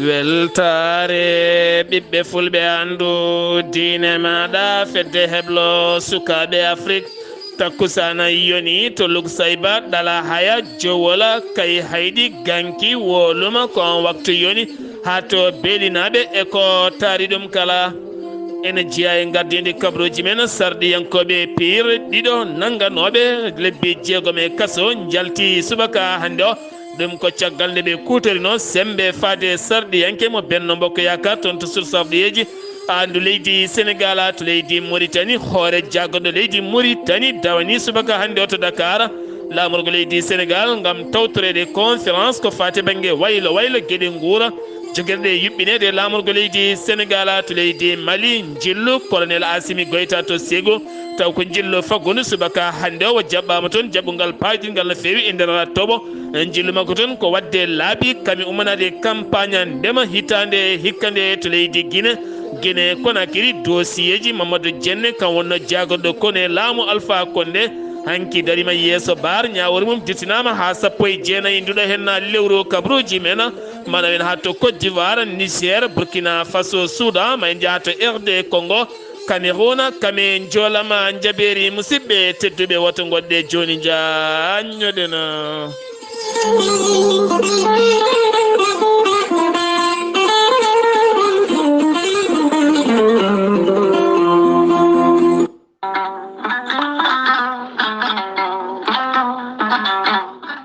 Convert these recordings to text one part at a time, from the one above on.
weltare ɓiɓɓe fulɓe andu diine maɗa fedde heblo sukaɓe afrique takkusana yoni to lugsayba ɗala haya jowola kay hayɗi ganki woluma kon waktu yoni ha to beelinaɓe e ko taari ɗum kala ene jeeya e gardidi kabruji men sarɗiyankoɓe pire ɗiɗo nangganoɓe lebbi jeegom e kaso jalti subaka hande o ɗum ko caggal nde ɓe kutorino sembe faade sarɗiyanke mo benno mbokko yakar toon to sursafɗiyeji andu leydi sénégal to leydi mauritanie hoore jaggoɗo leydi mauritanie dawani subaka hande o to dakar lamorgo leydi sénégal gam tawtorede conférence ko fate banggue waylo waylo gueɗe guura joguirɗe yuɓɓinede lamorgo leydi sénégal to leydi mali jillu colonel asimi goyta to sego taw ko jillo faggudu subaka hande o jaɓɓama toon jaɓɓugal paydingal no fewi e nder toɓo jillu makko toon ko wadde laabi kami ummanade campagne ndema hitande hikkande to leydi guine Conakry dossier ji Mamadou Dienne kan wonno jagoɗo kone laamu Alpha Condé hanki darima yeeso bar ñawori mum dittinama ha 19 nduɗo henna lewru kabruji men mana en ha to Côte d'Ivoire, Niger, Burkina Faso, Soudan ma en jaha to RD Congo, Cameroun kame jolama jaɓeri musidɓe tedduɓe woto goɗɗe joni jañoɗena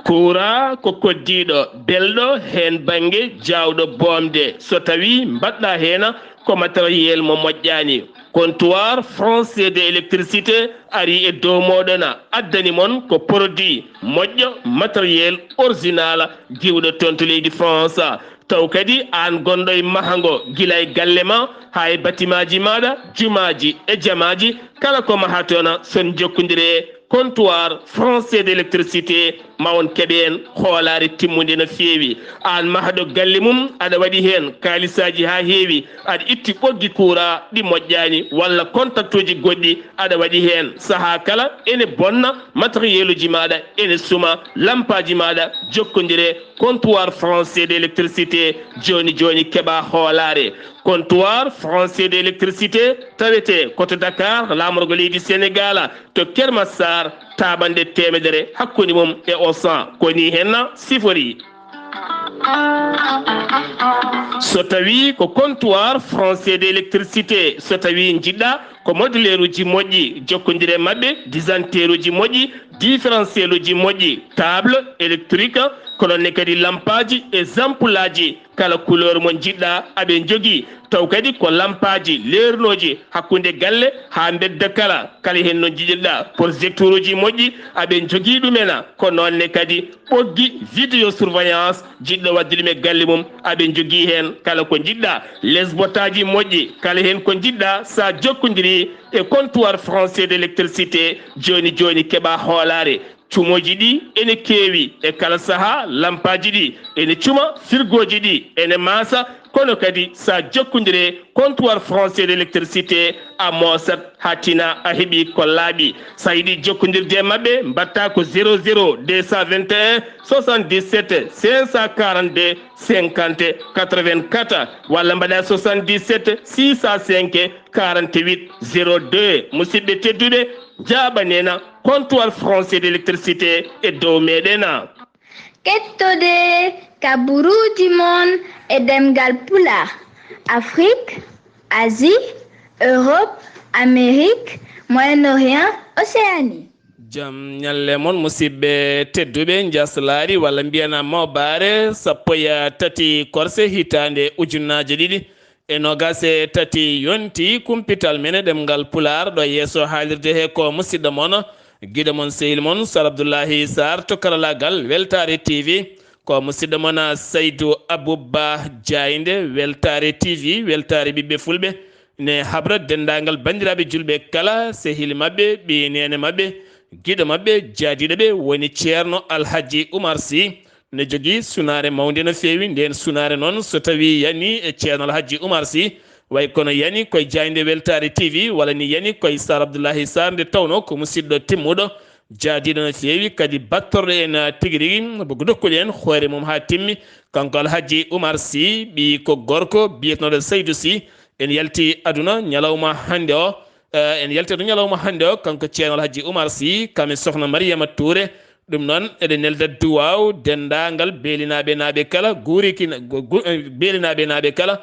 kura ko koddiɗo belɗo hen banggue jawɗo bomde so tawi mbaɗɗa hena ko matériel mo moƴƴani comptoir français de électricité ari e dow moɗona addani mon ko produit moƴƴo matériel original diwɗo toon to leydi France taw kadi an gonɗo e mahango guila e galle ma ha e batimaji maɗa jumaji e jamaji kala ko maha toon son jokkodire comptoir français d' électricité ma on keɓe en hoolare timmude no feewi an mahaɗo galle mum aɗa waɗi hen kalisaji ha heewi aɗa itti ɓoggi coura ɗi moƴƴani walla contact uji goɗɗi aɗa waɗi hen saaha kala ene bonna matériel uji maɗa ene suma lampaji maɗa jokkodire comptoir français d' électricité joni joni keɓa hoolare comptoir français d' électricité tawete koto Dakar lamorgo leydi Sénégal to Kermassar taɓande temedere hakkude mum e Osan koni henna sifori so tawi ko comptoir français d' électricité so tawi jiɗɗa ko modulaire uji moƴƴi jokkodire mabɓe disanteur uji moƴƴi différentiel uji moƴƴi table électrique kolonne kadi lampaji e ampoule aji kala couleur mo jiɗɗa aɓe jogui taw kadi ko lampaji leernoji hakkude galle ha bedda kala hen no jiɗirɗa projecteur uji moƴƴi aɓe jogui ɗumena ko nonne kadi ɓoggi vidéo surveillance jiɗɗo wadde ɗum e galle mum aɓe jogui hen kala ko jiɗɗa les bottaji moƴƴi kala hen ko jiɗɗa sa jokkodiri e comptoir français d' électricité joni joni keɓa hoolare cumoji ɗi ene keewi e kala saaha lampaji ɗi ene cuma firgoji ɗi ene maasa kono kadi sa jokkodire comptoir français d' électricité a moosat hattina a heeɓi ko laaɓi sa yiiɗi jokkodirde mabɓe mbatta ko 00 221 77 542 50 84 walla mbaɗa 77 605 48 02 musidɓe tedduɓe jaɓanena comptoir français d' électricité e dow meɗena kettode kaburuji mon e ɗemngal pulaar Afrique, Asie, Europe, Amérique, Moyen-Orient, Océanie. Jam nyalle mon musidɓe tedduɓe jaslari walla mbiyana mawbaare sappo e tati korse hitande ujunnaje ɗiɗi e nogase tati yonti kumpital men ɗemngal pulaar ɗo yeeso haalirde he ko musidɗo mon guiɗo mon sehil mon Sar Abdullaahi Saar to karalagal weltare TV ko musidɗo mon Saydou Abouba Diaynde weltare TV weltare ɓiɓɓe fulɓe ne habra dendagal bandiraɓe julɓe kala sehil mabɓe ɓi nene mabɓe guiɗo mabɓe jaadiɗo ɓe woni ceerno Alhaji Oumar Sy ne jogi sunare mawde no fewi nden sunare noon so tawi yani e ceerno Alhaji Oumar Sy way kono yani koye jayde weltare TV walla ni yani koye Sar Abdullahi Sar nde tawno ko musidɗo timmuɗo jaadiɗo no fewi kadi battorɗo en tigui rigui bogo dokkuɗi en hoore mum ha timmi kanko Alhaji Oumar Sy ɓi ko gorko biyetnoɗo Seydou Sy en yalti aduna ñalawma hande o en yalti aduna ñalawma hande o kanko ceerno Alhaji Oumar Sy kame sokhna Mariama Touré ɗum noon eɗen nelda duwaw dendagal beelinaɓe naaɓe kala guuriki beelinaɓe naaɓe kala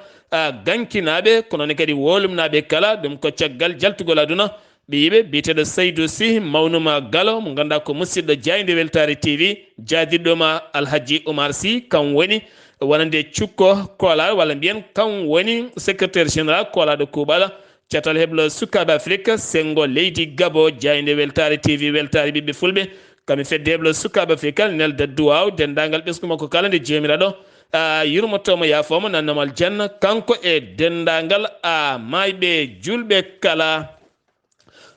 gankinaɓe kono ne kadi wolumnaɓe kala ɗum ko caggal jaltugol aduna ɓe yiiɓe biyeteɗo Seydou Sy mawnuma galo mo ganduɗa ko musidɗo jayde weltare TV jaadiɗɗoma Alhaji Oumar Sy kam woni wonande cukko koolal walla mbiyen kam woni secrétaire général koolaɗo kuuɓala catal heɓlo sukaɓe Afrique sengo leydi Gabo jayde weltare TV weltare ɓiɓɓe fulɓe kami fedde heɓlo sukaɓe Afrique nelda duwaw dendagal ɓesgu makko kala nde jomiraɗo yurmotomo yafomo nannamo aljanna kanko e dendagal mayɓe julɓe kala.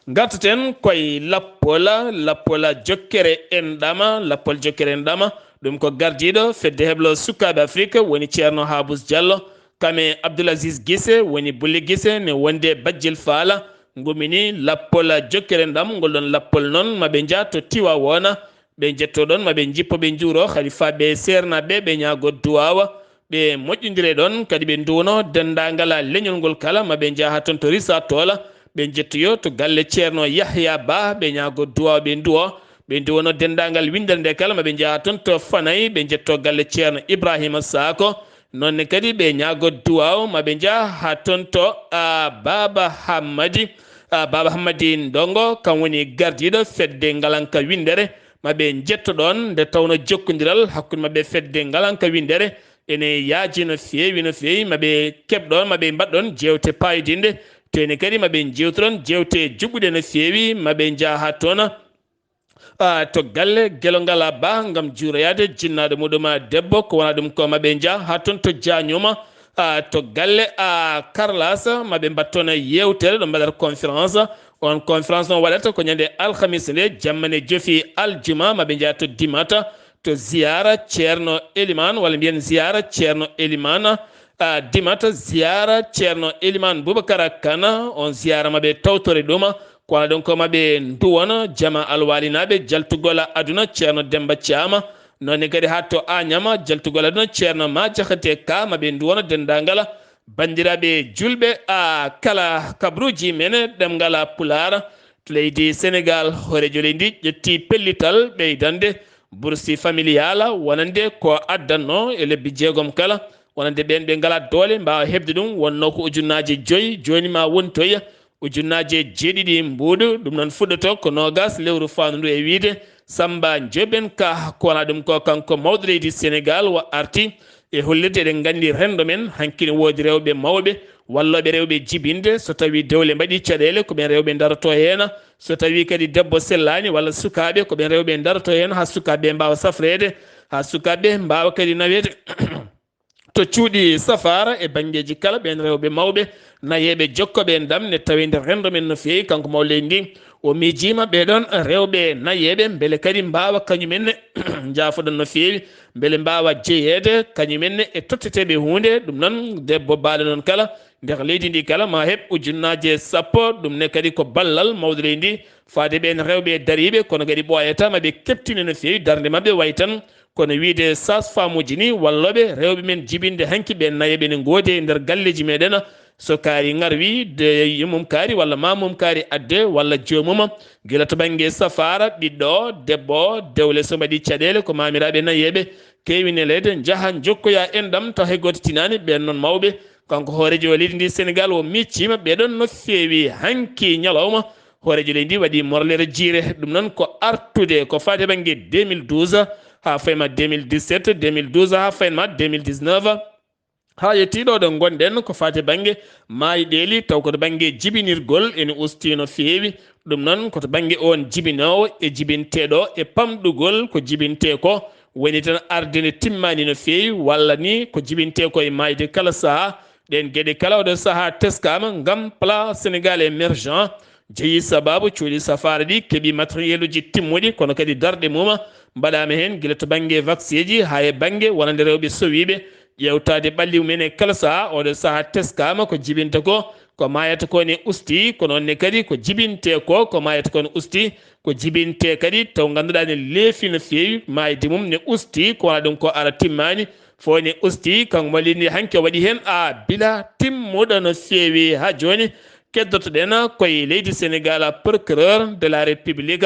Gartaten koye lappola jokkere en ɗama lappol jokkere en ɗama ɗum ko gardiɗo fedde heɓlo sukaɓe Afrique woni ceerno Habous Diallo kame Abdoulaziz Guissé woni Bulli Guissé ne wonde Bajjil Faala gumini lappol jokkere en ɗam ngol ɗon lappol noon maɓe jaa to Tiwa wona ɓe jetto ɗon maɓe jippo ɓe juuro kadi faɓe sernaɓe ɓe ñaago duwawa ɓe moƴƴodire ɗon kadi ɓe duwono dendagal leñol ngol kala maɓe jaaha toon to Rissa Tola ɓe jettoyo to galle ceerno Yahya Ba ɓe ñaago duwawa ɓe duwo ɓe duwono dendagal windal nde kala maɓe jaaha toon to Fanayi ɓe jetto galle ceerno Ibrahima Sako nonne kadi ɓe ñaago duwaw maɓe jaaha ha toon to Baba Hammadi Ndongo kam woni gardiɗo fedde ngalanka windere maɓe jetto ɗon nde tawno jokkodiral hakkude mabɓe fedde ngalanka windere ene yaaji no fewi maɓe keɓɗon maɓe mbaɗɗon jewte payidinde tene kadi maɓe jewtoɗon jewte juɓɓuɗe no fewi maɓe jaaha toon to galle gelongal Ba gam juuroyade jinnaɗo muɗum debbo ko wona ɗum ko maɓe jaa ha toon to Diagnuma to galle Karlas maɓe mbattoon yewtere ɗo mbaɗata conférence on conférence noon waɗata ko ñande alhamis nde jammane jofi aljuma maɓe jaa to Dimata to ziyara ceerno Elimane walla mbiyen ziyara ceerno Elimane Dimata ziyara ceerno Elimane Boubacara Kane on ziyara maɓe tawtore ɗum kono ɗon ko maɓe duwona jama alwalinaɓe jaltugol aduna ceerno Demba Thiama nonne kadi ha to Agnama jaltugol aduna ceerno Ma Diakhaté Ka maɓe duwona dendagal bandiraɓe julɓe kala kabruji men ɗemgal Pulaar to leydi Sénégal horejo leydi ƴetti pellital ɓeydande boursi familial wonande ko addanno e lebbi jeegom kala wonande ɓen ɓe ngala doole mbawa hebde ɗum wonno ko ujunnaje 5 joni ma wontoya ujunnaje 7 mbuuɗu ɗum noon fuɗɗoto ko nogas lewru fandu ndu e wiide Samba Joben Ka ko wona ɗum ko kanko mawɗo leydi Sénégal wa arti e hollirde eɗen gandi rendo men hankkine woodi rewɓe mawɓe walloɓe rewɓe jibinde so tawi dewle mbaɗi caɗele ko ɓen rewɓe daroto hen so tawi kadi debbo sellani walla sukaɓe ko ɓen rewɓe daroto hen ha sukaɓe mbawa safrede ha sukaɓe mbawa kadi nawede to cuuɗi safara e banggueji kala ɓen rewɓe mawɓe nayeɓe jokkoɓe ndam ne tawi nder rendo men no fewi kanko maw leydi ndi o miijima ɓeɗon rewɓe nayeɓe beele kadi mbawa kañumenne jaafoɗon no fewi beele mbawa jeeyede kañumenne e totteteɓe hunde ɗum noon debbo baɗo noon kala nder leydi ndi kala ma heeb ujunnaje 10 ɗum ne kadi ko ballal mawɗo leydi ndi faade ɓen rewɓe dariɓe kono kadi ɓoyata maɓe keptine no fewi darde mabɓe way tan kono wiide sage femme uji ni walloɓe rewɓe men jibinde hanki ɓe nayeɓe ne goodi e nder galleji meɗen so kaari ngarwi de yumum kaari walla mamum kaari adde walla jomum gila to banggue safara ɓiɗɗo debbo dewle so mbaɗi caɗele ko mamiraɓe nayeɓe kewine leyde jaaha jokkoya enɗam taw hay goto tinani ɓen noon mawɓe kanko hoorejo leydi ndi Sénégal o miccima ɓeɗon no fewi hanki ñalawma hoorejo leydi ndi waɗi morlere jiire ɗum noon ko artude ko fate banggue 2012 ha fayma 2017 2012 ha fayma 2019 ha yettiɗo ɗo gonɗen ko fate banggue mayiɗeli taw koto banggue jibinirgol ene usti no fewi ɗum noon koto banggue on jibinowo e jibinteɗo e pamɗugol ko jibinte ko woni tan ardene timmani no fewi walla ni ko jibinte ko e mayde kala saaha ɗen gueɗe kala oɗo saaha teskama gam plan Sénégal émergent jeeyi sababu cuuɗi safara ɗi keeɓi matériel uji timmuɗi kono kadi darɗe mum mbaɗama hen guila to banggue vaccin ji ha e banggue wonande rewɓe sowiɓe ƴewtade ɓalliw men e kala saaha oɗo saaha teskama ko jibinta ko mayata ko ne usti ko noonne kadi ko jibinte ko mayata ko ne usti ko jibinte kadi taw ganduɗa ne leefi no fewi mayde mum ne usti ko wona ɗum ko ara timmani fo ne usti kanko mallini hanke waɗi hen bila timmuɗo no fewi ha joni keddotoɗen koye leydi Sénégal procureur de la république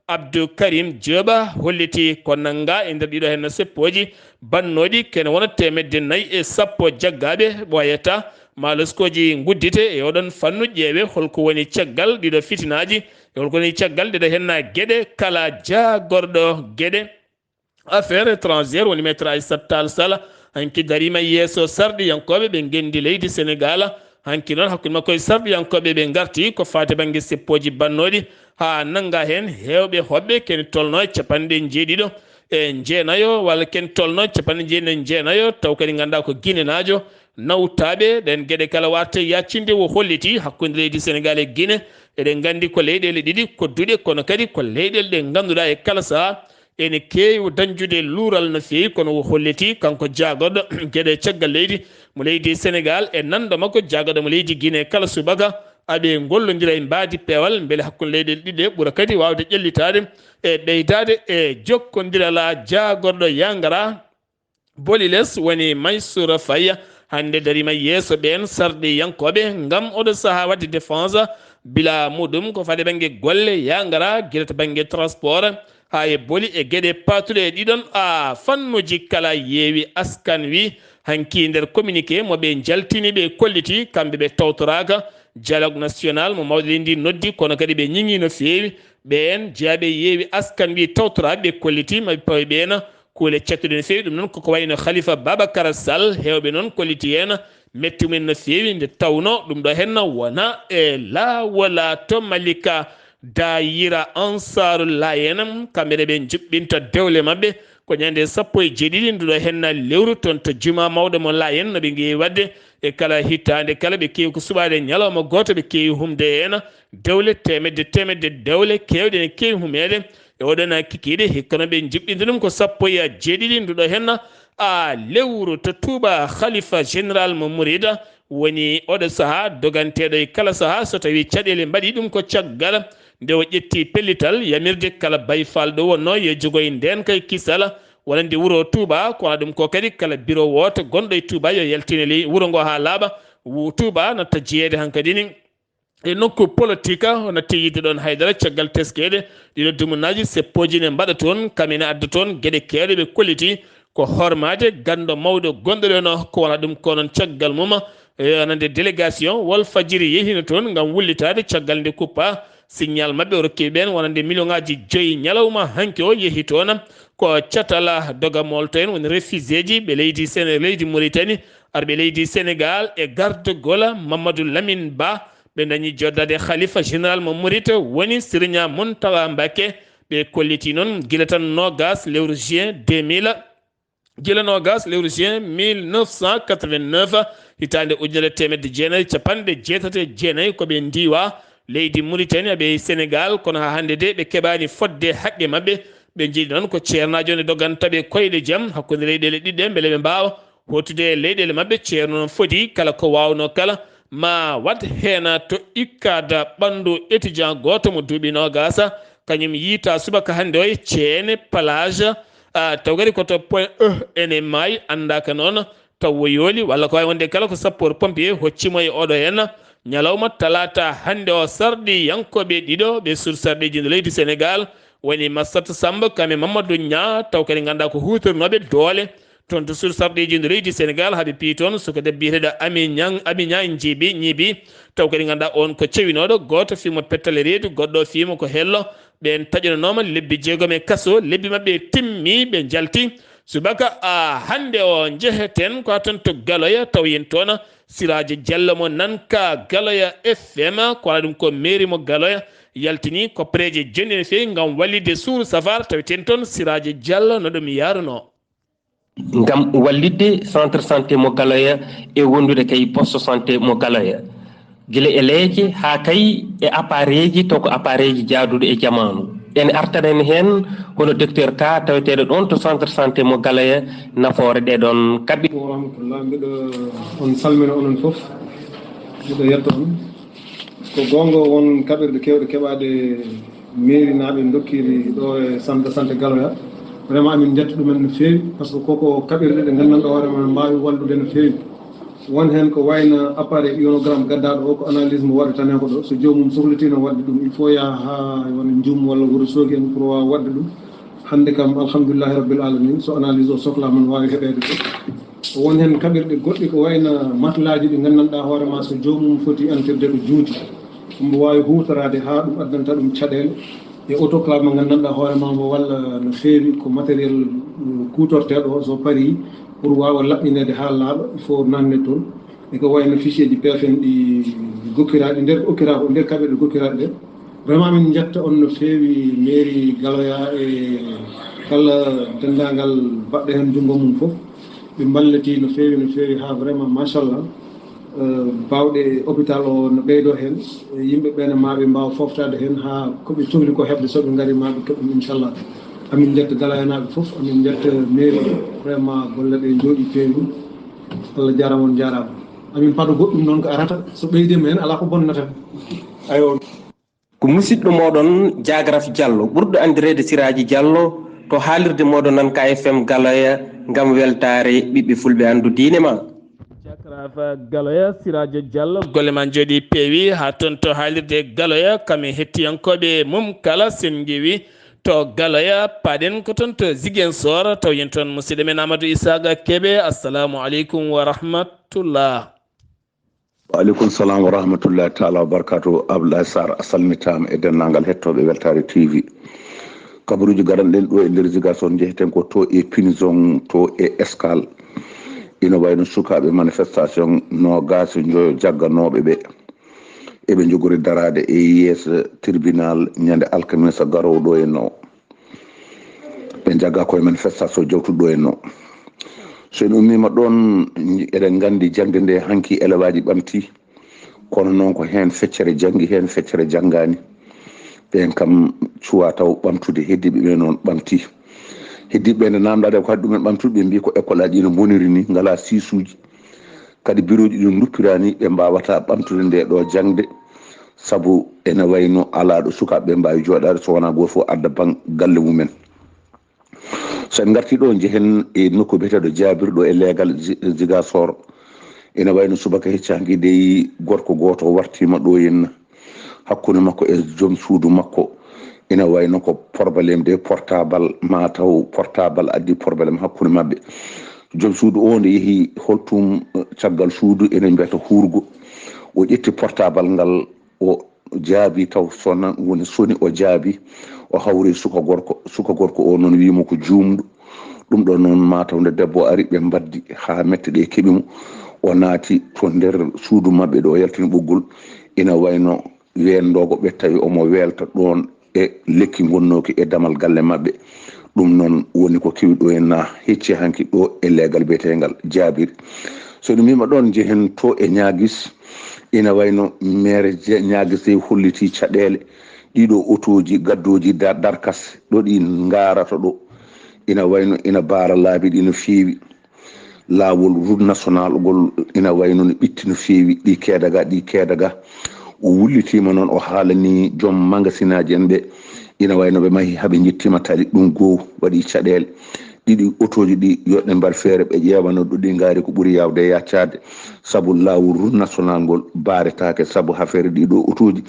Abdou Karim Dioba holliti ko nanga e nder ɗiɗo hen seppoji bannoɗi kene wona 410 jaggaɓe ɓoyata maluskoji guddite e oɗon fannu ƴeewe holko woni caggal ɗiɗo fitinaji e holko woni caggal ɗiɗo henna gueɗe kala jagorɗo gueɗe affaire étrangère woni maître Aissata Tall Sall hanki darima yeeso sarɗiyankoɓe ɓe gendi leydi Sénégal hanki noon hakkude makko e sarɗiyankoɓe ɓe garti ko fate banggue seppoji bannoɗi ha nanga hen hewɓe hoɓɓe ken tolno capanɗe jeeɗiɗo e jeenayo walla ken tolno capanɗe jeeɗiɗo jeenayo taw kadi ganduɗa ko guinenajo nawtaɓe ɗen gueɗe kala watta yaccinde wo holliti hakkude leydi Sénégal e Guinée eɗen gandi ko leyɗele ɗiɗi kodduɗe kono kadi ko leyɗele ɗe ganduɗa e kala saaha ene keewi dañjude luural no fewi kono wo holliti kanko jagorɗo gueɗe caggal leydi mo leydi Sénégal e nando makko jagorɗo mo leydi Guinée kala subaka aɓe gollodira e mbadi peewal beele hakkude leyɗele ɗiɗi ɓuura kadi wawde ƴellitade e ɓeydade e jokkodirala jagorɗo yangara boli less woni Maysoura Faye hande darima yeeso ɓen sarɗi yankoɓe gam oɗo saaha wadde défense bila muɗum ko fade banggue golle yangara guila to banggue transport ha e boli e gueɗe patuɗe ɗiɗon fannuji kala yeewi askan wi hanki nder communiqué moɓe jaltiniɓe kolliti kamɓe ɓe tawtoraka dialogue national mo mawɗo lendi noddi kono kadi ɓe ñiŋi no fewi ɓen jeeyaɓe yeewi askan wi tawtoraɓe ɓe kolliti maɓe pawi ɓena kuule cattude no fewi ɗum noon koko wayno Khalifa Babacar Sall hewɓe noon kolliti hen metti mumen no fewi nde tawno ɗum ɗo henna wona e lawola to Malika Dayira Ansarullah en kamɓene ɓe juɓɓinta dewle mabɓe ko ñande 17 nduɗo henna lewru toon to juma mawɗo mo la en noɓe geewi wadde e kala hittande kala ɓe keewi ko suɓade ñalawma goto ɓe keewi humde hen dewle temedde dewle kewɗe ne keewi humede e oɗon kikiɗe hikka noon ɓe juɓɓinde ɗum ko 17 nduɗo henna lewru to Touba Khalifa général mo Mourida woni oɗo saaha doganteɗo e kala saaha so tawi caɗele mbaɗi ɗum ko caggal nde o ƴetti pellital yamirde kala bayfalɗo wonno yo jogoye nden kay kisala wonande wuuro Touba kono ɗum ko kadi kala bureau woto gonɗo e Touba yo yaltine wuuro ngo ha laaɓa Touba natta jeeyede hankkadi ni e nokku politique ono teyide ɗon haydara caggal teskede ɗiɗo dumunaji seppoji ne mbaɗa toon kamene adda toon gueɗe kewɗe ɓe kolliti ko hormade gando mawɗo gonɗo ɗon ko wona ɗum ko noon caggal mum anande délégation Walfadjri yehino toon gam wullitade caggal nde kuppa signal mabɓe o rokki ɓen wonande million ngaji 5 ñalawma hanki o yeehi toon ko catala dogamol to en woni réfugié ji ɓe leydi Mauritanie arɓe leydi Sénégal e garde-gol Mamadou Lamine Ba ɓe dañi joddade Khalifa général mo Mouride woni Serigne Mountaga Mbacké ɓe kolliti noon guila tan nogas lewru juin 2000 guila nogas lewru juin 1989 hitande ujunere temedde jeenayyi capanɗe jeetate jeenayyi koɓe ndiwa leydi Mauritanie ɓe Sénégal kono ha hande de ɓe keɓani fodde haqqe mabɓe ɓe jiiɗi noon ko ceernajo ne dogantaɓe koyɗe jaam hakkude leyɗele ɗiɗɗe beele ɓe mbawa hotude leyɗele mabɓe ceerno noon foti kala ko wawno kala ma wat hena to ikkada ɓandu étudiant goto mo duuɓi nogasa kañum yiita subaka hande o e ceene plage taw kadi koto point ene maayi andaka noon taw wo yooli walla ko wawi wonde kala ko sapeur pompier hoccimo e oɗo henna ñalawma talata hande o sarɗi yankoɓe ɗiɗo ɓe sur sarɗiji nde leydi Sénégal woni Massata Samba kame Mamadou Nia taw kadi ganduɗa ko hutornoɓe doole toon to sur sarɗiji nde leydi Sénégal haaɓe pi toon soko debbo biyeteɗo Ami Nia ñiibi taw kadi ganduɗa on ko cewinoɗo goto fimo pettale reedu goɗɗo fimo ko hello ɓen taƴananoma lebbi 6 e kaso lebbi mabɓe timmi ɓe jalti subaka hande o jeheten ko ton to Galoya taw yen toon Siraji Diallo mo nanka Galoya FM ko wala ɗum ko mairie mo Galoya yaltini ko préje joni e fewi gam wallide suuru safar tawiten toon Siraji Diallo no ɗum yaruno gam wallidde centre santé mo Galoya e wondude kay poste santé mo Galoya guila e leeje ha kay e appareil ji to ko appareil ji jaaduɗo e jamanu en artanen hen hono docteur ka taweteɗo ɗon to centre santé mo Galoya nafoore ɗeɗon kaɓɓi. wa rahmatullah mbiɗo on salmina onon fof mbiɗo yetto on ko gonga won kaɓirɗe kewɗe keɓade mairie naaɓe dokkiri ɗo e centre de santé Galoya vraiment amin jetta ɗumen no feewi par ce que koko kaɓirɗe ɗe gandanɗo hoore men mbawi wallude no feewi won hen ko wayno appareil ionogramme gaddaɗo o ko analyse mo waɗa tan hen ko ɗo so jomum sohlitino wadde ɗum il faut yaha ha wona jum walla Wourossogui en pour wawa wadde ɗum hande kam alhamdulillahi rabbil alamin so analyse o sohlama no wawi heɓede ɗo won hen kaɓirɗe goɗɗi ko wayno matelaji ɗi gandanɗa hoorema so jomum foti entirde ko juuti mbo wawi hutorade ha ɗum addanta ɗum caɗele e autoclave mo gandanɗa hoorema mbo walla no feewi ko matériel kutorteɗo o so paari pour wawa laɓɓinede ha laaɓa il faut nanne toon eko wayno fichier ji PFN ɗi gokkiraɗi nder okkira ko nder kaɓirɗe gokkiraɗe ɗe vraiment min jetta on no feewi mairie Galoya e kala dendagal baɗɗo hen junngo mum fof ɓe balliti no feewi ha vraiment machallah bawɗe hôpital o no ɓeydo hen yimɓe ɓe maɓe mbawa foftade hen ha koɓe cohli ko hebde soɓe gaari maɓe keɓɗum inchallah amin jetta Galoya naɓe foof amin jetta mairie vraiment golle ɗe jooɗi peewi Allah jarama on jarama amin paɗo goɗɗum noon ko arata so ɓeydima hen ala ko bonnata ayo ko musidɗo moɗon Diagraf Diallo ɓurɗo andirede Siraji Diallo to haalirde moɗon nan KFM Galoya ngam weltare ɓiɓɓe fulɓe andu diine ma. Diagraf Galoya Siraji Diallo golle ma jooɗi peewi ha toon to haalirde Galoya kami hettiyankoɓe mum kala sen jeewi to Galoya paɗen ko toon to Ziguinchor taw yen toon musidɗo men Amadou Isaga Kébé assalamu aleykum wa rahmatullah. Waaleykum salam wa rahmatullahi taala wa barakatuh. Abdullaahi Saar a salmitama e dennangal hettoɓe Weltare TV kabaruji garanɗen ɗo e nder Ziguinchor jeheten ko to e Pinzon to e Escale ina wayno sukaɓe manifestation no gasi joyo jagganoɓe ɓe eɓe jogori darade e yeeso tribunal ñande alkamisa garowɗo e no ɓe jagga koye manifestation jawtuɗo e no so en ummima ɗon eɗen gandi jangde nde hanki élève aji ɓamti kono noon ko hen feccere janggi hen feccere janggani ɓen kam cuwa taw ɓamtude heddiɓe ɓe noon ɓamti heddiɓe nde namdade ko haɗi ɗumen ɓamtude ɓe mbi ko école aji ino boniri ni ngala sisuji kadi bureau ji ɗin duppirani ɓe mbawata ɓamtude nde ɗo jangde saabu ene wayno ala ɗo sukaɓe mbawi joɗade so wona goto fof adda galle mumen so en garti ɗo jehen e nokku biyeteɗo jabirɗo e leegal Ziguinchor ene wayno subaka hecci hanki dey gorko goto wartima ɗo henna hakkude makko e joom suudu makko ene wayno ko probléme de portable mataw portable addi probléme hakkude mabɓe joom suudu o nde yeehi holtum caggal suudu ene mbiyata hurgo o ƴetti portable ngal o jaabi taw sona woni soni o jaabi o hawri suka gorko o noon wimo ko juumɗo ɗum ɗo noon mataw nde debbo ari ɓe mbaddi ha mette ɗe keeɓimo o naati to nder suudu mabɓe ɗo yaltini ɓoggol ina wayno wendogo ɓe tawi omo welta ɗon e lekki gonnoki e damal galle mabɓe ɗum noon woni ko kewi ɗo henna hecci hanki ɗo e leegal biyetegal jaabiri so ɗum wima ɗon jehen to e ñaguis ina wayno maire ñaguis de holliti caɗele ɗiɗo autoji gaddoji darkas ɗo ɗi garata ɗo ina wayno ina baara laabi ɗi no feewi laawol route national gol ina wayno no ɓitti no feewi ɗi keedaga o wullitima noon o haalani joom magasinaji en ɓe ina wayno ɓe mahi haaɓe jettima tali ɗum goho waɗi caɗele ɗiɗi autoji ɗi yoɗɗe mbar feere ɓe ƴeewano ɗo ɗi gaari ko ɓuuri yawde yaccade saabu lawol route national ngol baaretake saabu affaire ɗiɗo autoji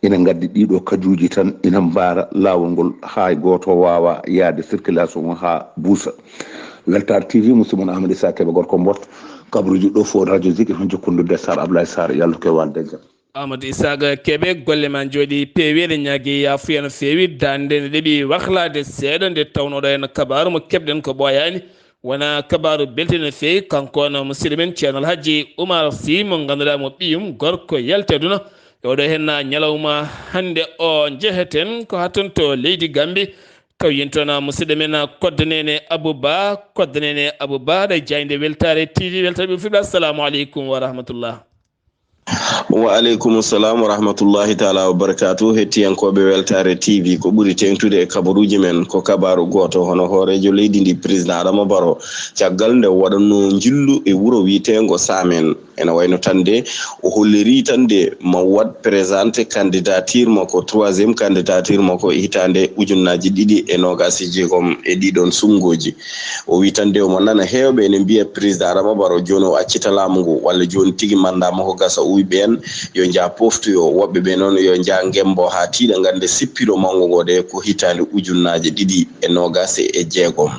ina gaddi ɗiɗo kajuji tan ina mbaara lawol ngol ha goto wawa yaade circulation o ha buusa Weltare TV musidɗo mon Amadou Isaga Kébé gorko Mbotto kabaruji ɗo fo radio Zigui hon jokkodire Sar Abdoulaye Saar yallah koye walde jam. Amadou Isaga Kébé golle ma jooɗi peewi eɗen ñaagui yafuya no feewi dande nde ɗeeɓi wahlade seeɗa nde tawnoɗo hen kabaru mo keɓɗen ko ɓoyani wona kabaru beltede no feewi kanko no musidɗo men ceerno Alhaji Oumar Sy mo ganduɗa mo ɓiyum gorko yalteduna e oɗo hen ñalawma hande o jeheten ko hatton to leydi Gambie taw yintoon musidɗo men koddanene Abouba ɗo jayde Weltare TV Weltare ɓe fulɓe assalamu aleykum wa rahmatullah. wa aleykum salam wa rahmatullahi taala wa barakatuh. Hettiyankoɓe Weltare TV ko ɓuri tengtude e kabaruji men ko kabaru goto hono hoorejo leydi ndi président Adama Barrow caggal nde waɗanno jillu e wuuro wiitengo Samen ene wayno tande o holliri tande ma wat présenté candidature makko troisiéme candidature makko e hitande ujunnaji 2026 e ɗiɗon sumgoji o wi tande omo nana hewɓe ene mbiya président Adama Barrow joni o accita laamu ngu walla joni tigui manda makko gasa o wi ɓen yo jaa poftoyo woɓɓe ɓe noon yo jaa gembo ha tiiɗa gande sippiɗo mango ngo de ko hitande ujunnaji 2026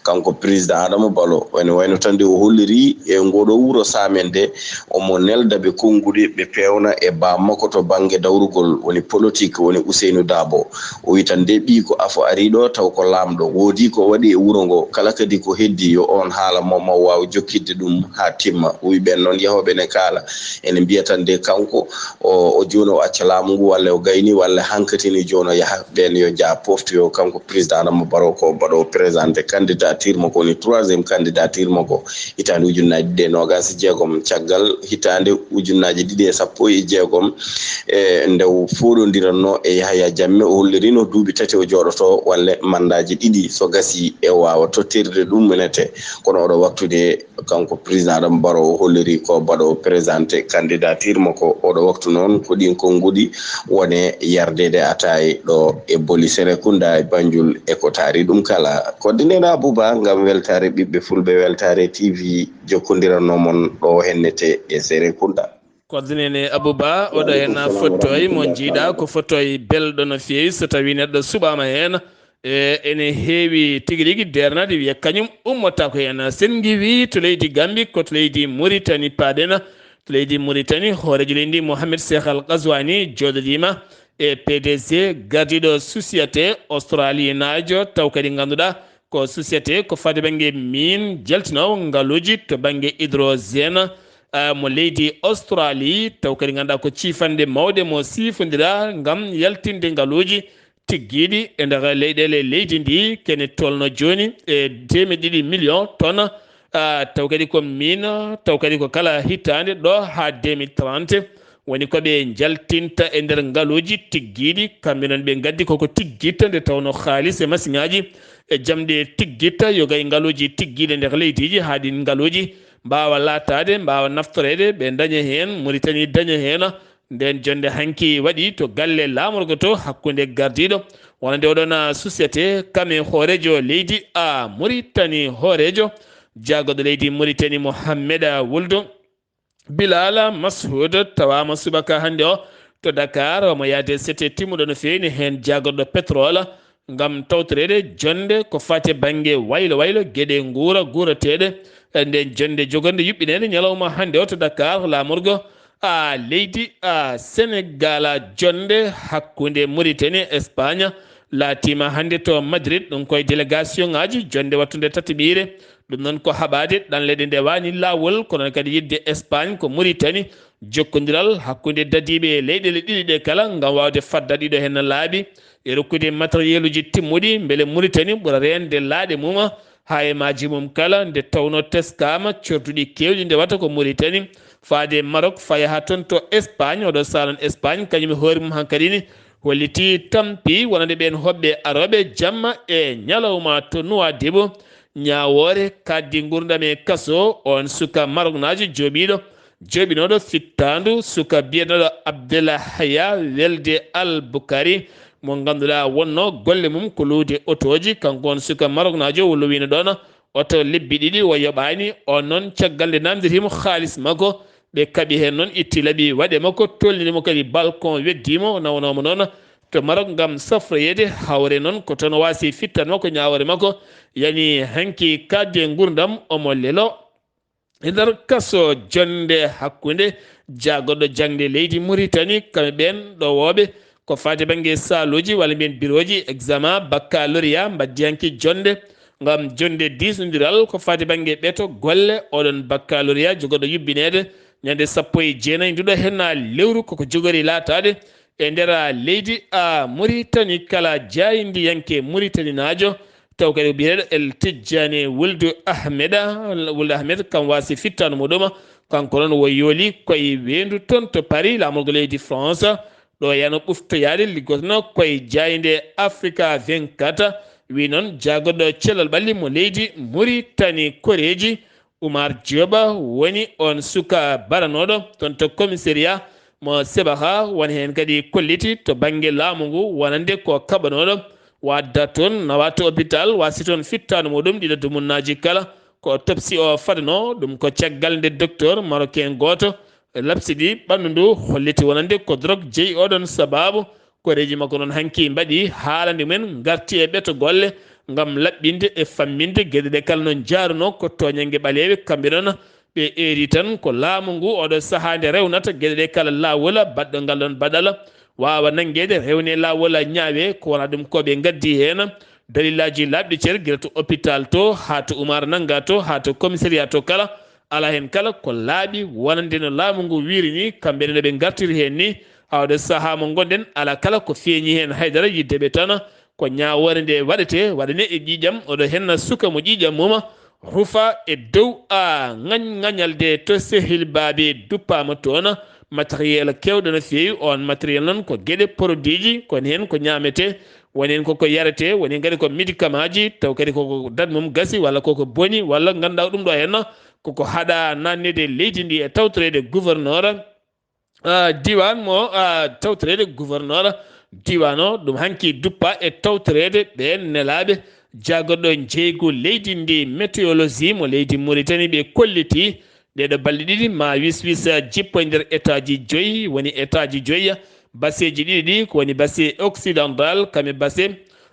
kanko président Adama Barrow ene wayno tande o holliri e ngoɗo wuuro Samen de omo nelda ɓe konguɗi ɓe pewna e bammakko to banggue dawrugol woni politique woni Ousseynou Dabo o wi tan de ɓi ko afo ariɗo taw ko lamɗo woodi ko waɗi e wuuro ngo kala kadi ko heddi yo on haala mo wawa jokkidde ɗum ha timma o wi ɓen noon yahoɓe ne kaala ene mbiya tan de kanko o joni o acca laamu ngu walla o gayni walla hankatini joni o yaaha ɓen yo jaa poftoyo kanko président Adama Barrow ko mbaɗo présenté candidature makko woni troisiéme candidature makko hitande ujunnaji 2026 caggal hitande ujunnaji 2016 e ndew foɗodiranno e Yahya Jammeh o hollirino duuɓi 3 o jooɗoto walla mandaji 2 so gasi e wawa tottirde ɗum menete kono oɗo waktude kanko président Adama Barrow o holliri ko mbaɗo présenté candidature makko oɗo waktu noon ko ɗin konngudi wone yardede ataye ɗo e Boli Serekunda e Banjul e ko taari ɗum kala koddinena Abouba ngam weltare ɓiɓɓe fulɓe Weltare TV jokkodiranno mon ɗo hennete e Serekunda. koddinene Abouba oɗo hen fottoy mo jiiɗa ko fottoy belɗo no feewi so tawi neɗɗo suɓama hen ene heewi tigui rigui dernade wiya kañum ummota ko hen sen giwi to leydi Gambie ko to leydi Mauritanie paaɗena to leydi Mauritanie hoorejo leydi ndi Mohamed Cheikh Al Ghazouani joɗoɗima e PDG gardiɗo société australie najo taw kadi ganduɗa ko société ko fade banggue min jaltinowo ngaaluji to banggue hydrogène mo leydi Australie taw kadi ganduɗa ko cifande mawɗe mo sifodira gam yaltinde ngaaluji tigguiɗi e nder leyɗele leydi ndi kene tolno joni e 2 millions tonnes taw kadi ko min taw kadi ko kala hitande ɗo ha 2030 woni koɓe jaltinta e nder ngaaluji tigguiɗi kamɓe noon ɓe gaddi koko tiggitta nde tawno haalis e machine aji e jamɗe tiggitta yogay ngaaluji tigguiɗe nder leydiji ha ɗin ngaaluji mbawa latade mbawa naftorede ɓe daña hen Mauritanie daña hen nden jonde hanki waɗi to galle lamorgo to hakkude gardiɗo wonande oɗon société kame hoorejo leydi Mauritanie hoorejo jagoɗo leydi Mauritanie Mohamed Wuldu Bilal Mashoud tawama subaka hande o to Dakar omo yaade sete timmuɗo no fewi hen jagoɗo pétrole gam tawtorede jonde ko fate banggue waylo gueɗe guurateɗe nden jonde jogonde yuɓɓinede ñalawma hande o to Dakar lamorgo leydi Sénégal jonde hakkude Mauritanie Espagne laatima hande to Madrid ɗum koye délégation ngaji jonde wattude tataɓire ɗum noon ko haɓade ɗanleɗe nde wani lawol kono kadi yidde Espagne ko Mauritanie jokkodiral hakkude dadiɓe leyɗele ɗiɗi ɗe kala gam wawde fadda ɗiɗo hen laaɓi e rokkude matériel uji timmuɗi beele Mauritanie ɓuura rende laaɗe mum ha e maji mum kala nde tawno teskama cortuɗi kewɗi nde watta ko Mauritanie faade Maroc faya ha toon to Espagne oɗo salon Espagne kañum hoore mum hankkadini holliti tampi wonande ɓen hoɓɓe aroɓe jamma e ñalawma to Nouadhibou ñawore kaddi gurdam e kaso on suka Maroc najo jooɓinoɗo fittandu suka biyeteɗo Abdullaahi welde Al Boukari mo ganduɗa wonno golle mum ko luude otoji kanko on suka Maroc najo wollo wino ɗon oto lebbi ɗiɗi o yoɓani on noon caggal nde namdirimo haalis makko ɓe kaaɓi hen noon itti laaɓi waɗe makko tolnidimo kadi balcon weddimo nawnomo noon to Maroc gam safroyede hawre noon ko toon wasi fittan makko ñawore makko yani hanki kadde gurdam omo lelo e nder kaso jonde hakkude jagoɗo jangde leydi Mauritanie kamɓe ɓen ɗowoɓe ko fate banggue saluji walla mbiyen biroji examen baccalauréat mbaddi hanki jonde gam jonde disnodiral ko fate banggue ɓeeto golle oɗon baccalauréat jogoɗo yubbinede ñande 19 nduɗo henna lewru koko jogori latade e nder leydi Mauritanie kala jayidi yanke Mauritanie najo taw kadi biyeɗo el tijjani wuldu ahmed kam wasi fittano muɗuma kanko noon wo yooli koye wendu toon to paris lamorgo leydi france ɗo yano ɓuftoyade liggotono koye jayde africa 24 wi noon jagoɗo cellal ɓalli mo leydi mauritanie koreji oumar dioba woni on suka baranoɗo toon to commissariat mo sebaha woni hen kadi kolliti to banggue laamu ngu wonande ko kaɓanoɗo wadda toon nawa to hôpital wasi toon fittano muɗum ɗiɗo dumunnaji kala ko topsi o fadano ɗum ko caggal nde docteur marocain goto labsidi ɓandu ndu holliti wonande ko drogue jeeyi oɗon sababu koreji makko noon hanki mbaɗi haalande mumen garti e ɓeto golle gam laɓɓinde e famminde gueɗe ɗe kala noon jaruno ko toñanggue ɓaleɓe kamɓe ɗon ɓe eri tan ko laamu ngu oɗo saaha nde rewnata gueɗe ɗe kala lawol baɗɗo ngal ɗon baɗala wawa nanguede rewne lawol ñaawe ko wona ɗum koɓe gaddi hen dalillaji labɗi ceer guila to hôpital to ha to oumar nanga to ha to commissariat to kala ala hen kala ko laaɓi wonande no laamu ngu wiiri ni kamɓe ne ɓe gartiri hen ni hawde saaha mo gonɗen ala kala ko feeñi hen haydara yiddeɓe tan ko ñawore nde waɗete waɗane e ƴiƴam oɗo henna suka mo ƴiƴam muma rufa e dow ŋañalde to sehil baabe duppama toon matériel kewɗo no feewi on matériel noon ko gueɗe produit ji koni hen ko ñamete woni hen koko yarete woni hen kadi ko médicament ji taw kadi koko dat mum gasi walla koko boni walla ganduɗa ɗum ɗo henna koko haɗa nannede leydi ndi e tawtorede gouverneur diwan mo tawtorede gouverneur diwan o ɗum hanki duppa e tawtorede ɓen nelaɓe jagoɗo jeygu leydi ndi météologie mo leydi mauritanie ɓe kolliti ɗeɗo balɗe ɗiɗi ma wis jippo e nder état ji joyyi woni état ji joyyi baseji ɗiɗi ɗi ko woni basse occidental kame basse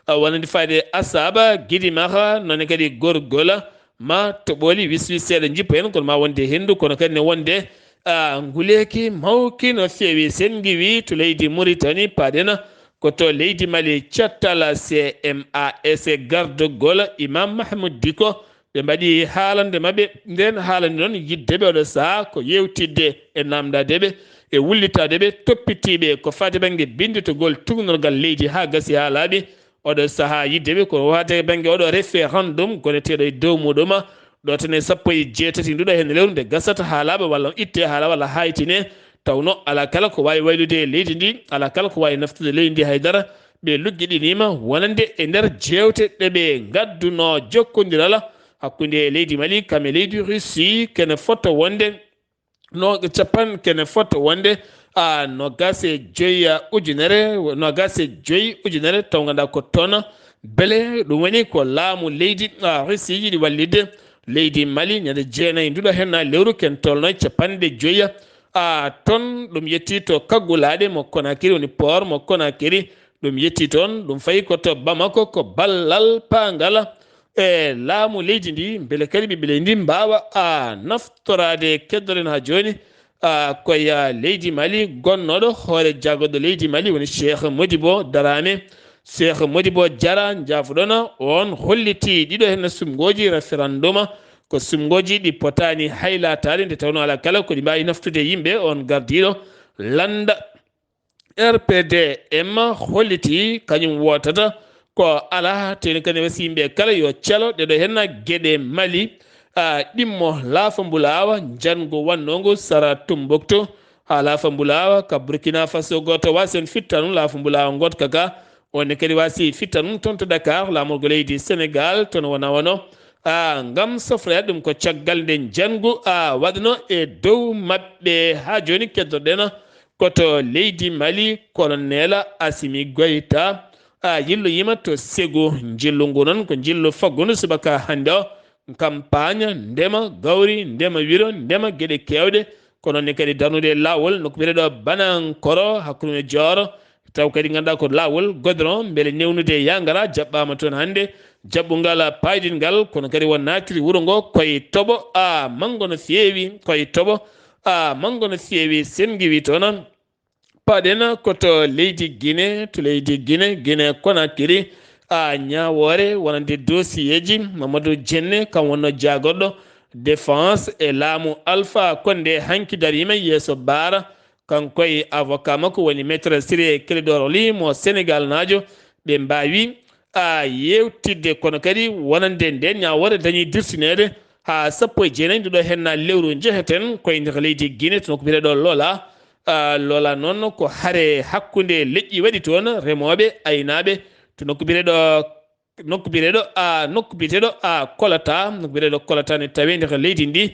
wonande fayde asaba guidimaha nonne kadi gorgola ma toɓoli wis seeɗa jippo hen kono ma wonde hendu kono kadi ne wonde nguleki mawki no feewi sen giwi to leydi mauritanie paɗena koto leydi mali cattal cmas gardogol imam mahmoud diko ɓe mbaɗi haalande mabɓe nden haalande noon yiddeɓe oɗo saaha ko yewtidde e namdadeɓe e wullitadeɓe toppitiɓe ko fati banggue binditogol tugnorgal leydi ha gasi ha laaɓi oɗo saaha yiddeɓe ko wate banggue oɗo référendum goneteɗo e dow muɗuma ɗo tene 17 nduɗo hen lewru nde gasata ha laaɓa walla itte ha laaɓa walla haytine tawno ala kala ko wawi waylude e leydi ndi ala kala ko wawi naftude leydi ndi haydara ɓe lugguiɗinima wonande e nder jewte ɗeɓe gadduno jokkodirala hakkude leydi mali kame leydi russie kene fotto wonde no capan kene fotto wonde no gase joyi ujunere taw ganduɗa ko toon beele ɗum woni ko laamu leydi russie yiɗi wallidde leydi mali ñande jeenayyi nduɗo henna lewru ken tolno capanɗe joyi toon ɗum yetti to kaggulaɗe mo konakiri woni port mo konakiri ɗum yetti toon ɗum fayi koto bamako ko ballal pangal e laamu leydi ndi beele kadi ɓiɓɓe leydi ndi mbawa naftorade keddoren ha joni koye leydi mali gonnoɗo hoore jagoɗo leydi mali woni cheikh modibo darame cheikh modibo diara jafuɗon on holliti ɗiɗo hen sumgoji référendum ko sumgoji ɗi potani haylatade nde tawno ala kala ko ɗi mbawi naftude yimɓe on gardiɗo landa rpdm holliti kañum wotata ko ala teni kane wasi yimɓe kala yo calo ɗeɗo henna gueɗe mali ɗimmo laafa mbulawa jango wannongo sara tumbokto ha laafa mbulawa ka burkina faso goto wasi on fitta num laafa mbulawa gotka ka onne kadi wasi fitta num toon to dakar lamorgo leydi sénégal toon wona wono ngam sofroyade ɗum ko caggal nden jangu waɗano e dow maɓɓe ha joni keddoɗen koto leydi mali colonel asimi goyta yillo yima to sego jillu ngu noon ko jillu faggudu subaka hande o campagne ndema gawri ndema wiro ndema gueɗe kewɗe kono ne kadi darnude lawol noko mbiyeɗo banankoro hakkude jooro taw kadi ganduɗa ko lawol godron beele newnude yangara jaɓɓama toon hande jaɓɓugal paydingal kono kadi won natiri wuuro ngo koye tooɓo manggo no feewi koye tooɓo manggo no feewi sen giwi toon paɗen koto leydi guine to leydi guine konakiri ñawore wonande dossier ji mamadou dienne kam wonno jagoɗɗo défense e laamu alpha konde hanki darima yeeso baara kankoye avocat makko woni maître siré clédor ly mo sénégal najo ɓe mbawi yewtidde kono kadi wonande nden ñawore dañi dirtinede ha sappo e jeenayi nduɗo henna lewru jeheten koye nder leydi Guinée to nokku biyeteɗo Lola. Lola noon ko hare hakkude leƴƴi waɗi toon remoɓe aynaɓe to nokku biyeteɗo Kolata nokku biyeteɗo Kolata ne tawi nder leydi ndi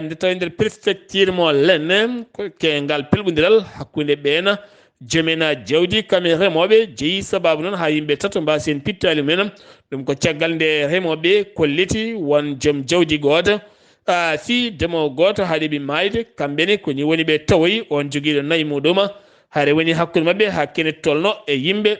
nde tawi nder préfecture mo lenne ke ngal pelɓodiral hakkude ɓeena jomena jawdi kamɓe remoɓe jeeyi sababu noon ha yimɓe tato mbasi hen pittali mumen ɗum ko caggal nde remoɓe kolliti won joom jawdi goto fi demowo goto haaɗeɓe mayde kamɓene ko ni woni ɓe tawoyi on joguiɗo nayyi muɗuma haare woni hakkude mabɓe ha kene tolno e yimɓe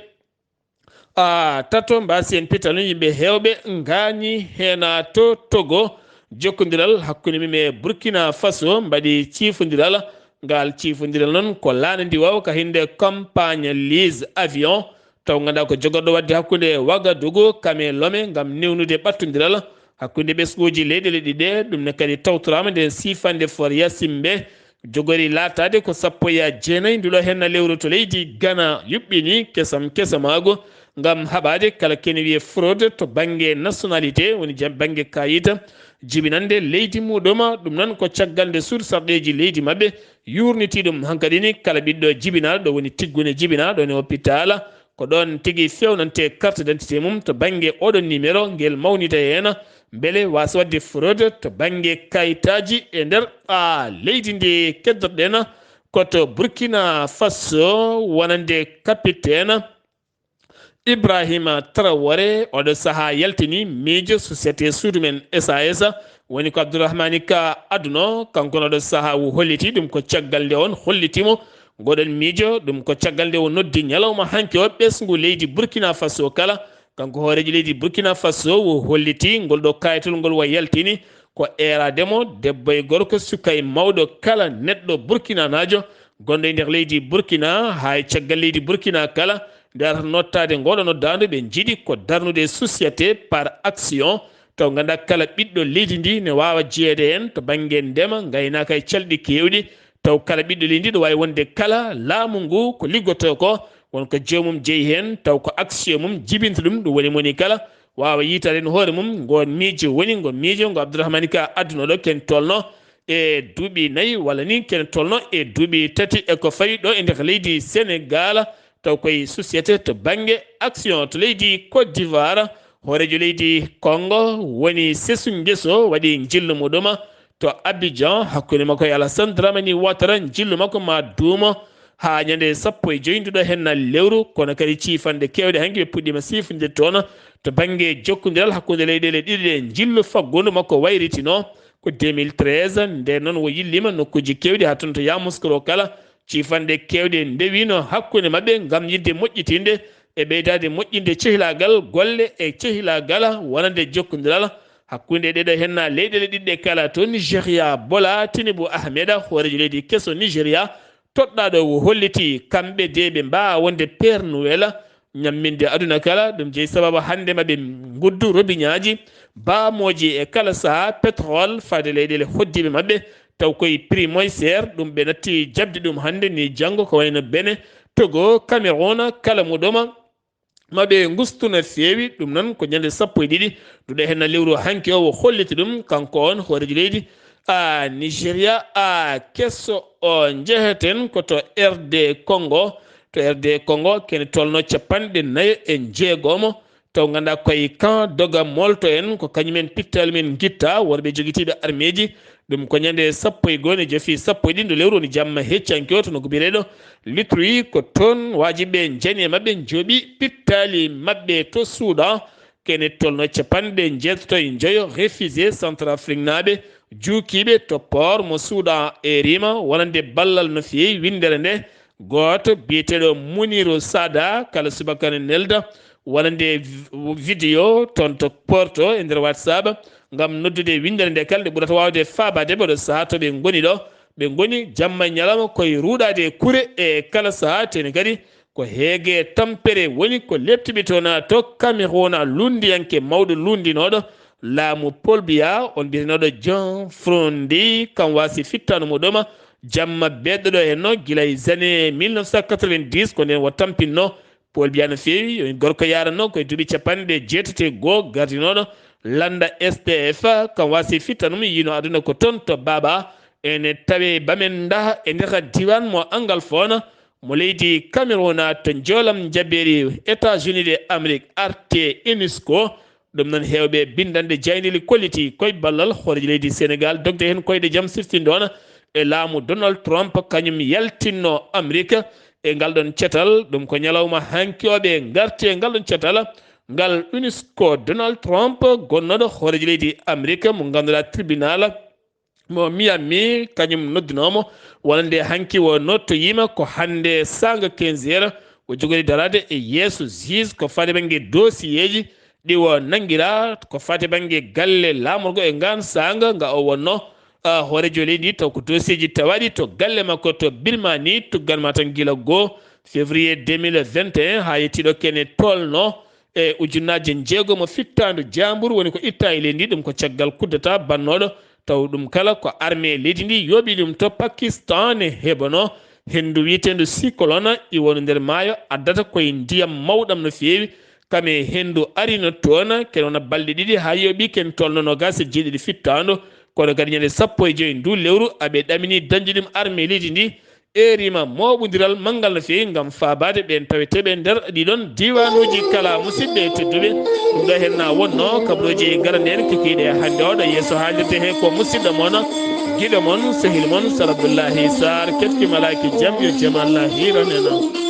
tato mbasi hen pittali noon yimɓe hewɓe gañi hena to Togo jokkodiral hakkude mum e Burkina Faso mbaɗi cifodiral ngal cifodiral noon ko lanadi waw ka hinde campagne lise avion taw ganduɗa ko jogorɗo wadde hakkude Wagadugu kame Lome gam newnude ɓattodiral hakkude ɓesguji leyɗele ɗiɗe ɗum ne kadi tawtorama nde sifande for yasimɓe jogori latade ko sappo e jeenayi nduɗo henna lewru to leydi Ghana yuɓɓini kesamago gam haɓade kala kene wiye fraude to banggue nationalité woni banggue kayita jibinande leydi muɗum ɗum noon ko caggal nde suudu sarɗeji leydi mabɓe yurniti ɗum hankkadini kala ɓiɗɗo jibinaɗo ɗo woni tiggune jibinaɗo ɗon e hôpital ko ɗon tigui fewnante carte d'identité mum to banggue oɗon numéro guel mawnita hen beele wasa wadde fraude to banggue kayitaji e nder leydi ndi keddotoɗen koto Burkina Faso wonande capitaine Ibrahima Traoré oɗo saaha yaltini miijo société suudu men SAS woni ko Abdourahmani Ka aduno kanko oɗo saaha o holliti ɗum ko caggal nde on hollitimo goɗon miijo ɗum ko caggal nde o noddi ñalawma hanki o ɓesgu leydi Burkina Faso kala kanko hoorejo leydi Burkina Faso o holliti ngol ɗo kayitol ngol wa yaltini ko erademo debbo e gorko suka e mawɗo kala neɗɗo Burkina najo gonɗo e nder leydi Burkina ha e caggal leydi Burkina kala nder nottade ngoɗo noddadu ɓe jiiɗi ko darnude société par action taw ganduɗa kala ɓiɗɗo leydi ndi ne wawa jeeyede hen to banggue ndema gaynaka e calɗi kewɗi taw kala ɓiɗɗo leydi ndi ɗo wawi wonde kala laamu ngu ko liggoto ko wonko jomum jeeyi hen taw ko action mum jibinta ɗum ɗum woni moni kala wawa yitade hen hoore mum gon miijo woni ngo miijo ngo Abdourahmani Ka addunoɗo ken tolno e duuɓi nayyi walla ni ken tolno e duuɓi tati eko fawi ɗo e nder leydi Sénégal taw koye société to banggue action to leydi Côte d'Ivoire hoorejo leydi Congo woni Sassou Nguesso waɗi jillu muɗum to Abidjan hakkude makko e Alassane Dramani Ouattara jillu makko ma duumo ha ñande sappo e joyi nduɗo henna lewru kono kadi ciifande kewɗe hanki ɓe puɗɗima sifde toon to banggue jokkodiral hakkude leyɗele ɗiɗi ɗe jillu faggudu makko wayritino ko 2013 nden noon o yillima nokkuji kewɗi ha toon to Yamoussoukro kala ciifande kewɗe ndewino hakkude mabɓe gam yidde moƴƴitinde e ɓeydade moƴƴinde cehilagal golle e cehilagal wonande jokkodiral hakkude ɗeɗo henna leyɗele ɗiɗɗe kala to Nigéria Bola Tinubu Ahmeda hoorejo leydi kesso Nigéria toɗɗaɗo o holliti kamɓe de ɓe mbawa wonde Père Noël ñamminde aduna kala ɗum jeeyi sababu hande maɓe guddu robiñaji bamoji e kala saaha pétrole fade leyɗele hoddiɓe mabɓe taw koye prix moy cher ɗum ɓe natti jabde ɗum hande ni janggo ko wayno Benin Togo Cameroun kala muɗum maɓe gustu no feewi ɗum noon ko ñande sappo e ɗiɗi ɗuɗo henna lewru hanki o holliti ɗum kanko on hoorejo leydi Nigéria kesso o jeheten koto RD Congo to RD Congo kene tolno capanɗe nayyo e jeegomo taw ganduɗa koye camp doga molto en ko kañumen pittal men guitta worɓe joguitiɓe armeji ɗum ko ñande sappo e goho ne joofi sappo e ɗiɗi nde lewru woni jamma heccanki o to no ko biyeteɗo Litry ko toon wajiɓe jani e mabɓe jooɓi pittali mabɓe to Soudan kene tolno capanɗe jeetato e joyo réfugié Centrafrique naɓe juukiɓe to port mo Soudan e rima wonande ballal no feewi windere nde goto biyeteɗo Muniru Sada kala subaka ne nelda wonande vidéo toon to porto e nder WhatsApp gam noddude windere nde kala nde ɓurata wawde fabade ɓeɗo saaha to ɓe goni ɗo ɓe goni jamma ñalawma koye ruuɗade kuure e kala saaha tene kadi ko heege tampere woni ko leptiɓe toon to Cameroun lundiyanke mawɗo lundinoɗo laamu Paul Biya on mbiyetenoɗo Jean Frondi kam wasi fittano muɗum jamma bedɗoɗo henno guila e années 1990 ko nden o tampinno Paul biya no feewi gorko yaranno koye duuɓi capanɗe jeetati goo gardinoɗo landa STF kam wasi fittanum yino aduna ko toon to baba ene tawe bamen daha e nder diwan mo angal fona mo leydi Cameroun to jolam jabberi États-Unis de Amérique arte UNESCO ɗum noon hewɓe bindande jaynili kolliti koye ballal horeji leydi Sénégal dogde hen koyɗe jaam siftinde on e laamu Donald Trump kañum yaltinno Amérique e ngal ɗon cetal ɗum ko ñalawma hankiyoɓe garti e ngal ɗon cetal ngal UNESCO Donald Trump gonnoɗo horeji leydi Amérique mo ganduɗa tribunal mo Miami kañum noddinomo wonande hanki wo nottoyima ko hande sanga 15 heures o jogori darade e yeeso juge ko fate banggue dossier ji ɗi wo nanguira ko fate banggue galle lamorgo e ngan sanga nga o wonno horejo leydi taw ko dossier ji tawaɗi to galle makko to Birmanie tugganma tan guila goo février 2021 ha yettiɗo kene tolno e ujunnaje jeegomo fittandu jambour woni ko itta e leydi ɗum ko caggal kuddata bannoɗo taw ɗum kala ko armée leydi ndi yooɓi ɗum to Pakistan ne heɓano hendu wiyetendu cyclone iwonu nder maayo addata koye ndiyam mawɗam no feewi kame hendu arino toon ken wona balɗe ɗiɗi ha yooɓi ken tolnono gas jeeɗiɗi fittandu kono kadi ñande 15 ndu lewru aɓe ɗamini dañde ɗum armée leydi ndi erima moɓodiral manggal no feewi gam fabade ɓen taweteɓe nder ɗiɗon diwanuji kala musidɓe tedduɓe ɗum ɗo henna wonno kabaruji garande en kikiɗe hande oɗo yeeso haalirde he ko musidɗo moon guiɗo moon sehil moon Sar Abdullaahi Saar kettimalaki jaam yo jaam Allah hiraneno